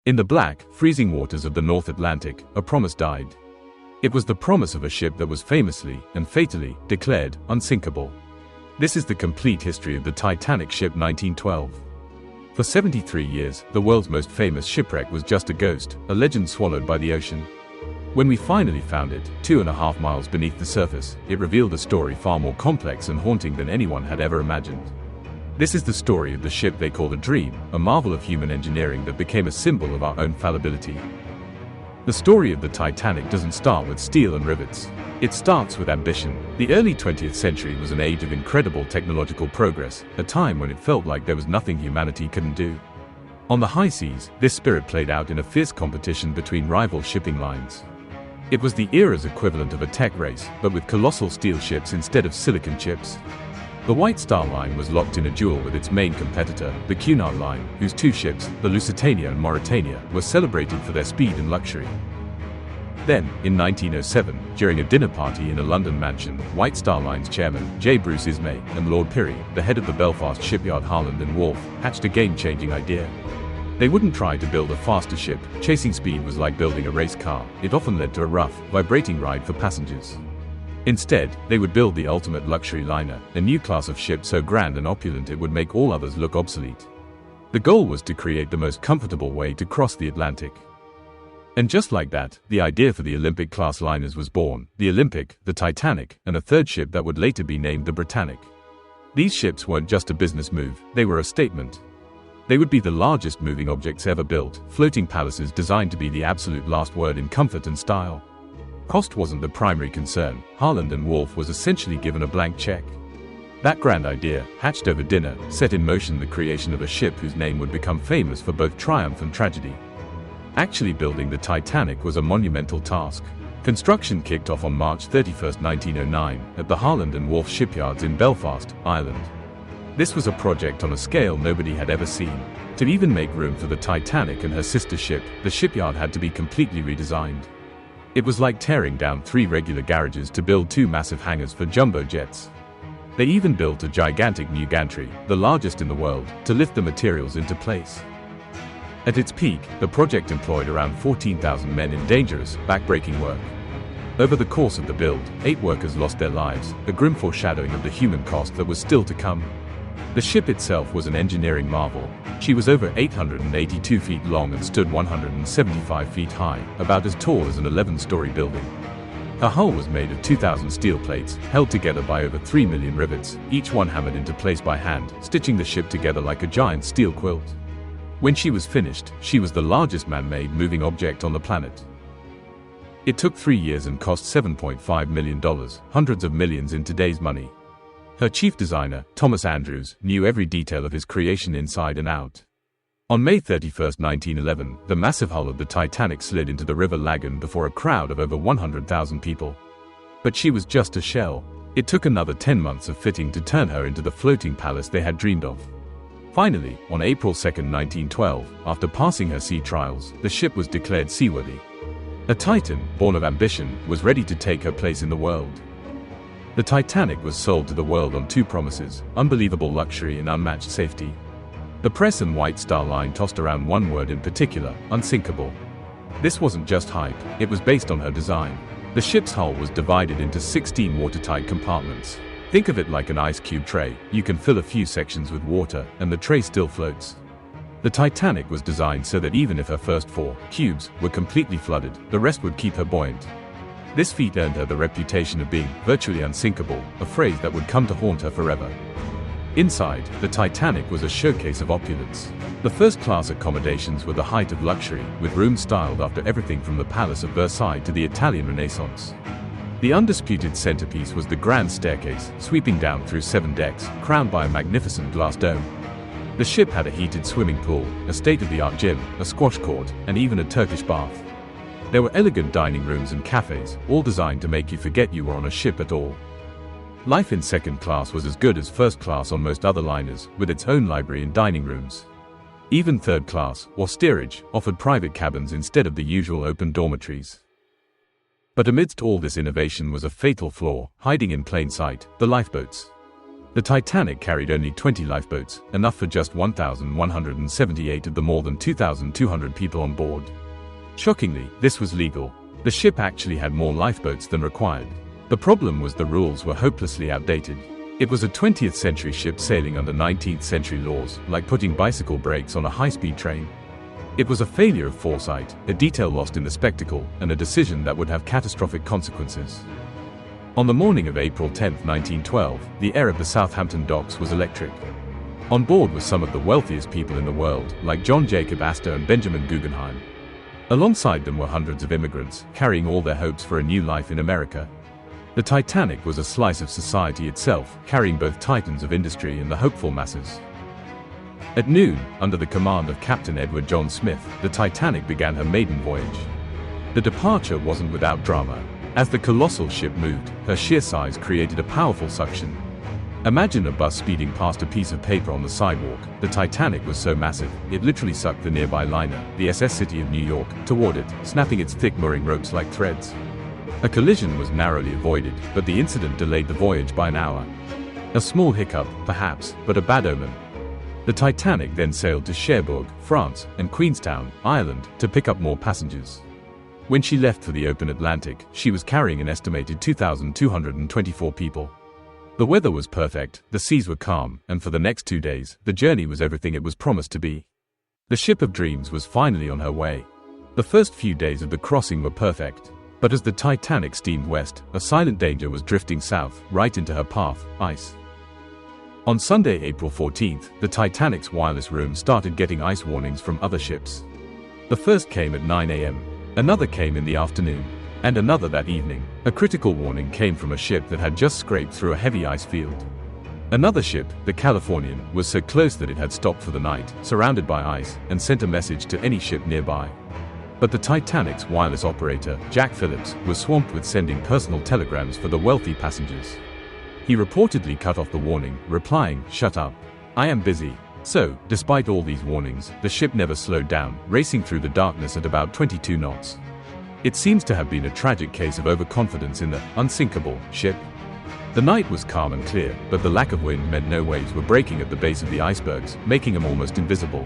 In the black, freezing waters of the North Atlantic, a promise died. It was the promise of a ship that was famously and fatally declared unsinkable. This is the complete history of the Titanic ship 1912. For 73 years, the world's most famous shipwreck was just a ghost, a legend swallowed by the ocean. When we finally found it, 2.5 miles beneath the surface, it revealed a story far more complex and haunting than anyone had ever imagined. This is the story of the ship they called a dream, a marvel of human engineering that became a symbol of our own fallibility. The story of the Titanic doesn't start with steel and rivets. It starts with ambition. The early 20th century was an age of incredible technological progress, a time when it felt like there was nothing humanity couldn't do. On the high seas, this spirit played out in a fierce competition between rival shipping lines. It was the era's equivalent of a tech race, but with colossal steel ships instead of silicon chips. The White Star Line was locked in a duel with its main competitor, the Cunard Line, whose two ships, the Lusitania and Mauretania, were celebrated for their speed and luxury. Then, in 1907, during a dinner party in a London mansion, White Star Line's chairman, J. Bruce Ismay, and Lord Pirrie, the head of the Belfast shipyard Harland and Wolff, hatched a game-changing idea. They wouldn't try to build a faster ship. Chasing speed was like building a race car. It often led to a rough, vibrating ride for passengers. Instead, they would build the ultimate luxury liner, a new class of ship so grand and opulent it would make all others look obsolete. The goal was to create the most comfortable way to cross the Atlantic. And just like that, the idea for the Olympic-class liners was born, the Olympic, the Titanic, and a third ship that would later be named the Britannic. These ships weren't just a business move, they were a statement. They would be the largest moving objects ever built, floating palaces designed to be the absolute last word in comfort and style. Cost wasn't the primary concern. Harland and Wolff was essentially given a blank check. That grand idea, hatched over dinner, set in motion the creation of a ship whose name would become famous for both triumph and tragedy. Actually building the Titanic was a monumental task. Construction kicked off on March 31, 1909, at the Harland and Wolff shipyards in Belfast, Ireland. This was a project on a scale nobody had ever seen. To even make room for the Titanic and her sister ship, the shipyard had to be completely redesigned. It was like tearing down 3 regular garages to build 2 massive hangars for jumbo jets. They even built a gigantic new gantry, the largest in the world, to lift the materials into place. At its peak, the project employed around 14,000 men in dangerous, back-breaking work. Over the course of the build, 8 workers lost their lives, a grim foreshadowing of the human cost that was still to come. The ship itself was an engineering marvel. She was over 882 feet long and stood 175 feet high, about as tall as an 11-story building. Her hull was made of 2,000 steel plates, held together by over 3 million rivets, each one hammered into place by hand, stitching the ship together like a giant steel quilt. When she was finished, she was the largest man-made moving object on the planet. It took 3 years and cost $7.5 million, hundreds of millions in today's money. Her chief designer, Thomas Andrews, knew every detail of his creation inside and out. On May 31, 1911, the massive hull of the Titanic slid into the River Lagan before a crowd of over 100,000 people. But she was just a shell. It took another 10 months of fitting to turn her into the floating palace they had dreamed of. Finally, on April 2, 1912, after passing her sea trials, the ship was declared seaworthy. A titan, born of ambition, was ready to take her place in the world. The Titanic was sold to the world on 2 promises: unbelievable luxury and unmatched safety. The press and White Star Line tossed around one word in particular: unsinkable. This wasn't just hype, it was based on her design. The ship's hull was divided into 16 watertight compartments. Think of it like an ice cube tray. You can fill a few sections with water, and the tray still floats. The Titanic was designed so that even if her first 4 cubes were completely flooded, the rest would keep her buoyant. This feat earned her the reputation of being virtually unsinkable, a phrase that would come to haunt her forever. Inside, the Titanic was a showcase of opulence. The first-class accommodations were the height of luxury, with rooms styled after everything from the Palace of Versailles to the Italian Renaissance. The undisputed centerpiece was the grand staircase, sweeping down through 7 decks, crowned by a magnificent glass dome. The ship had a heated swimming pool, a state-of-the-art gym, a squash court, and even a Turkish bath. There were elegant dining rooms and cafes, all designed to make you forget you were on a ship at all. Life in second class was as good as first class on most other liners, with its own library and dining rooms. Even third class, or steerage, offered private cabins instead of the usual open dormitories. But amidst all this innovation was a fatal flaw, hiding in plain sight: the lifeboats. The Titanic carried only 20 lifeboats, enough for just 1,178 of the more than 2,200 people on board. Shockingly, this was legal. The ship actually had more lifeboats than required. The problem was the rules were hopelessly outdated. It was a 20th century ship sailing under 19th century laws, like putting bicycle brakes on a high-speed train. It was a failure of foresight, a detail lost in the spectacle, and a decision that would have catastrophic consequences. On the morning of April 10, 1912, the air of the Southampton docks was electric. On board were some of the wealthiest people in the world, like John Jacob Astor and Benjamin Guggenheim. Alongside them were hundreds of immigrants, carrying all their hopes for a new life in America. The Titanic was a slice of society itself, carrying both titans of industry and the hopeful masses. At noon, under the command of Captain Edward John Smith, the Titanic began her maiden voyage. The departure wasn't without drama. As the colossal ship moved, her sheer size created a powerful suction. Imagine a bus speeding past a piece of paper on the sidewalk. The Titanic was so massive, it literally sucked the nearby liner, the SS City of New York, toward it, snapping its thick mooring ropes like threads. A collision was narrowly avoided, but the incident delayed the voyage by an hour. A small hiccup, perhaps, but a bad omen. The Titanic then sailed to Cherbourg, France, and Queenstown, Ireland, to pick up more passengers. When she left for the open Atlantic, she was carrying an estimated 2,224 people. The weather was perfect, the seas were calm, and for the next 2 days, the journey was everything it was promised to be. The ship of dreams was finally on her way. The first few days of the crossing were perfect, but as the Titanic steamed west, a silent danger was drifting south, right into her path: ice. On Sunday, April 14th, the Titanic's wireless room started getting ice warnings from other ships. The first came at 9 a.m. Another came in the afternoon, and another that evening. A critical warning came from a ship that had just scraped through a heavy ice field. Another ship, the Californian, was so close that it had stopped for the night, surrounded by ice, and sent a message to any ship nearby. But the Titanic's wireless operator, Jack Phillips, was swamped with sending personal telegrams for the wealthy passengers. He reportedly cut off the warning, replying, "Shut up. I am busy." So, despite all these warnings, the ship never slowed down, racing through the darkness at about 22 knots. It seems to have been a tragic case of overconfidence in the Unsinkable ship. The night was calm and clear, but the lack of wind meant no waves were breaking at the base of the icebergs, making them almost invisible.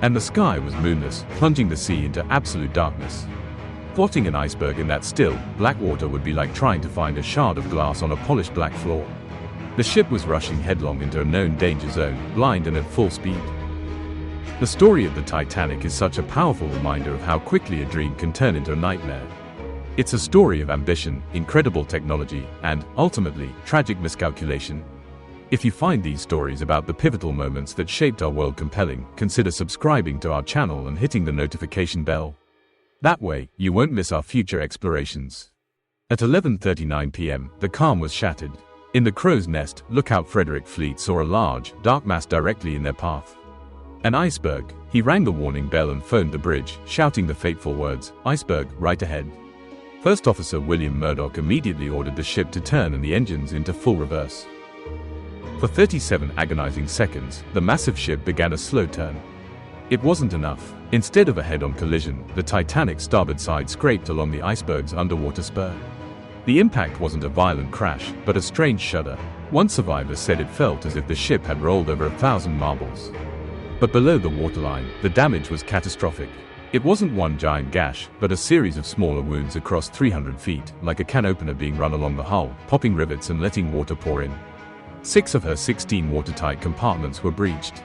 And the sky was moonless, plunging the sea into absolute darkness. Plotting an iceberg in that still, black water would be like trying to find a shard of glass on a polished black floor. The ship was rushing headlong into a known danger zone, blind and at full speed. The story of the Titanic is such a powerful reminder of how quickly a dream can turn into a nightmare. It's a story of ambition, incredible technology, and, ultimately, tragic miscalculation. If you find these stories about the pivotal moments that shaped our world compelling, consider subscribing to our channel and hitting the notification bell. That way, you won't miss our future explorations. At 11:39 p.m., the calm was shattered. In the crow's nest, lookout Frederick Fleet saw a large, dark mass directly in their path. An iceberg. He rang the warning bell and phoned the bridge, shouting the fateful words, "Iceberg, right ahead." First Officer William Murdoch immediately ordered the ship to turn and the engines into full reverse. For 37 agonizing seconds, the massive ship began a slow turn. It wasn't enough. Instead of a head-on collision, the Titanic's starboard side scraped along the iceberg's underwater spur. The impact wasn't a violent crash, but a strange shudder. One survivor said it felt as if the ship had rolled over 1,000 marbles. But below the waterline, the damage was catastrophic. It wasn't one giant gash, but a series of smaller wounds across 300 feet, like a can opener being run along the hull, popping rivets and letting water pour in. 6 of her 16 watertight compartments were breached.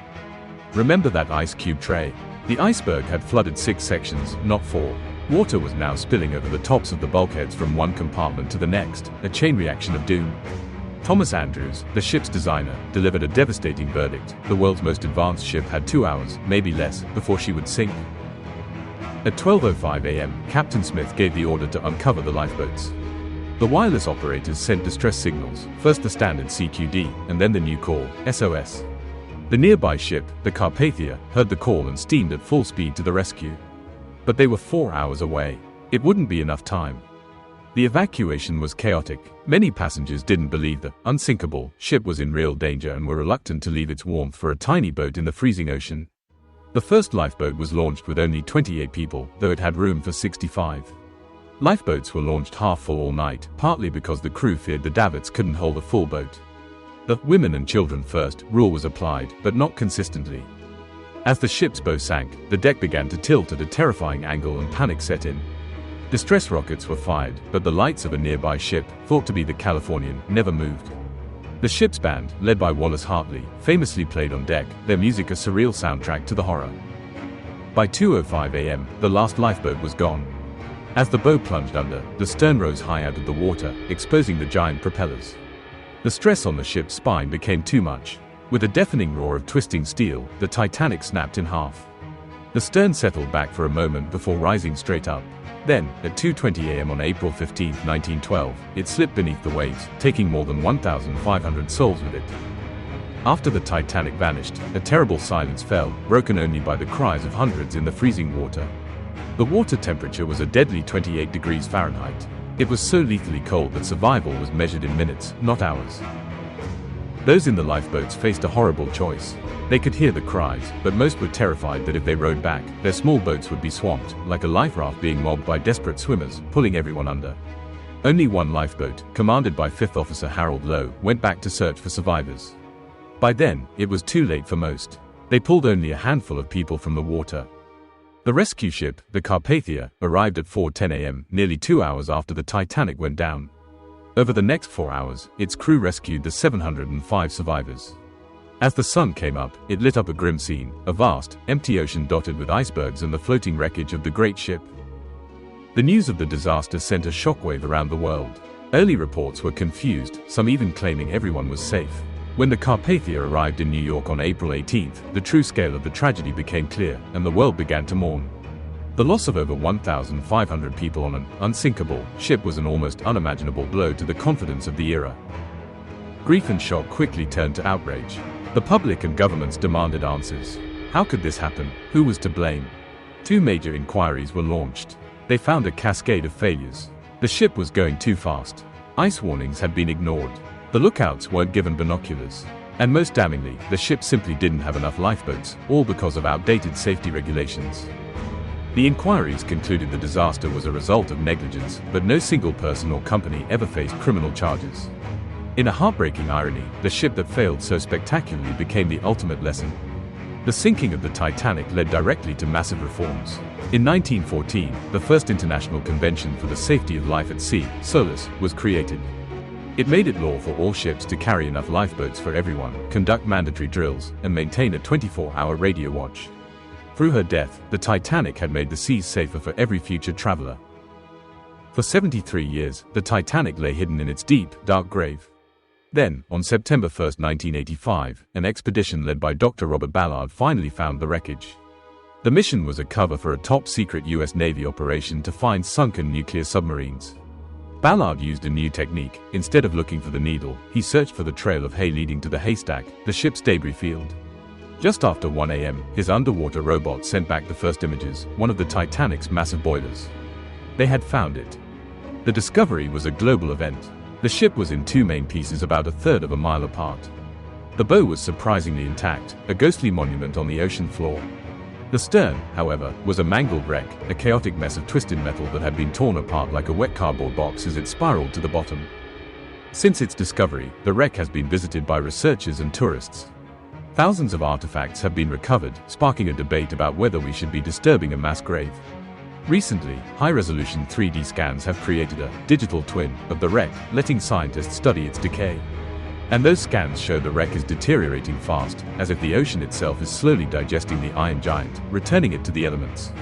Remember that ice cube tray? The iceberg had flooded 6 sections, not 4. Water was now spilling over the tops of the bulkheads from one compartment to the next, a chain reaction of doom. Thomas Andrews, the ship's designer, delivered a devastating verdict. The world's most advanced ship had 2 hours, maybe less, before she would sink. At 12:05 a.m., Captain Smith gave the order to uncover the lifeboats. The wireless operators sent distress signals, first the standard CQD, and then the new call, SOS. The nearby ship, the Carpathia, heard the call and steamed at full speed to the rescue. But they were 4 hours away. It wouldn't be enough time. The evacuation was chaotic. Many passengers didn't believe the Unsinkable ship was in real danger and were reluctant to leave its warmth for a tiny boat in the freezing ocean. The first lifeboat was launched with only 28 people, though it had room for 65. Lifeboats were launched half full all night, partly because the crew feared the davits couldn't hold a full boat. The "women and children first" rule was applied, but not consistently. As the ship's bow sank, the deck began to tilt at a terrifying angle and panic set in. Distress rockets were fired, but the lights of a nearby ship, thought to be the Californian, never moved. The ship's band, led by Wallace Hartley, famously played on deck, their music a surreal soundtrack to the horror. By 2:05 a.m., the last lifeboat was gone. As the bow plunged under, the stern rose high out of the water, exposing the giant propellers. The stress on the ship's spine became too much. With a deafening roar of twisting steel, the Titanic snapped in half. The stern settled back for a moment before rising straight up. Then, at 2:20 a.m. on April 15, 1912, it slipped beneath the waves, taking more than 1,500 souls with it. After the Titanic vanished, a terrible silence fell, broken only by the cries of hundreds in the freezing water. The water temperature was a deadly 28 degrees Fahrenheit. It was so lethally cold that survival was measured in minutes, not hours. Those in the lifeboats faced a horrible choice. They could hear the cries, but most were terrified that if they rowed back, their small boats would be swamped, like a life raft being mobbed by desperate swimmers, pulling everyone under. Only one lifeboat, commanded by 5th Officer Harold Lowe, went back to search for survivors. By then, it was too late for most. They pulled only a handful of people from the water. The rescue ship, the Carpathia, arrived at 4:10 a.m., nearly 2 hours after the Titanic went down. Over the next 4 hours, its crew rescued the 705 survivors. As the sun came up, it lit up a grim scene, a vast, empty ocean dotted with icebergs and the floating wreckage of the great ship. The news of the disaster sent a shockwave around the world. Early reports were confused, some even claiming everyone was safe. When the Carpathia arrived in New York on April 18th, the true scale of the tragedy became clear, and the world began to mourn. The loss of over 1,500 people on an unsinkable ship was an almost unimaginable blow to the confidence of the era. Grief and shock quickly turned to outrage. The public and governments demanded answers. How could this happen? Who was to blame? 2 major inquiries were launched. They found a cascade of failures. The ship was going too fast. Ice warnings had been ignored. The lookouts weren't given binoculars. And most damningly, the ship simply didn't have enough lifeboats, all because of outdated safety regulations. The inquiries concluded the disaster was a result of negligence, but no single person or company ever faced criminal charges. In a heartbreaking irony, the ship that failed so spectacularly became the ultimate lesson. The sinking of the Titanic led directly to massive reforms. In 1914, the first International Convention for the Safety of Life at Sea, SOLAS, was created. It made it law for all ships to carry enough lifeboats for everyone, conduct mandatory drills, and maintain a 24-hour radio watch. Through her death, the Titanic had made the seas safer for every future traveler. For 73 years, the Titanic lay hidden in its deep, dark grave. Then, on September 1, 1985, an expedition led by Dr. Robert Ballard finally found the wreckage. The mission was a cover for a top-secret U.S. Navy operation to find sunken nuclear submarines. Ballard used a new technique. Instead of looking for the needle, he searched for the trail of hay leading to the haystack, the ship's debris field. Just after 1 a.m., his underwater robot sent back the first images, one of the Titanic's massive boilers. They had found it. The discovery was a global event. The ship was in 2 main pieces about 1/3 of a mile apart. The bow was surprisingly intact, a ghostly monument on the ocean floor. The stern, however, was a mangled wreck, a chaotic mess of twisted metal that had been torn apart like a wet cardboard box as it spiraled to the bottom. Since its discovery, the wreck has been visited by researchers and tourists. Thousands of artifacts have been recovered, sparking a debate about whether we should be disturbing a mass grave. Recently, high-resolution 3D scans have created a digital twin of the wreck, letting scientists study its decay. And those scans show the wreck is deteriorating fast, as if the ocean itself is slowly digesting the iron giant, returning it to the elements.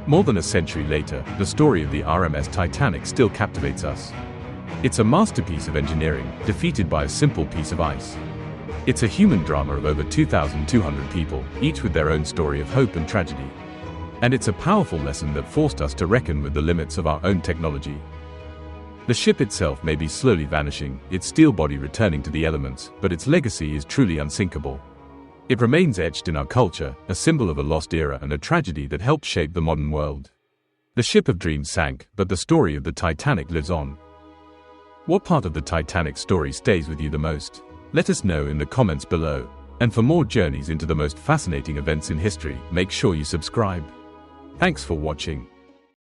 More than a century later, the story of the RMS Titanic still captivates us. It's a masterpiece of engineering, defeated by a simple piece of ice. It's a human drama of over 2,200 people, each with their own story of hope and tragedy. And it's a powerful lesson that forced us to reckon with the limits of our own technology. The ship itself may be slowly vanishing, its steel body returning to the elements, but its legacy is truly unsinkable. It remains etched in our culture, a symbol of a lost era and a tragedy that helped shape the modern world. The ship of dreams sank, but the story of the Titanic lives on. What part of the Titanic story stays with you the most? Let us know in the comments below. And for more journeys into the most fascinating events in history, make sure you subscribe. Thanks for watching.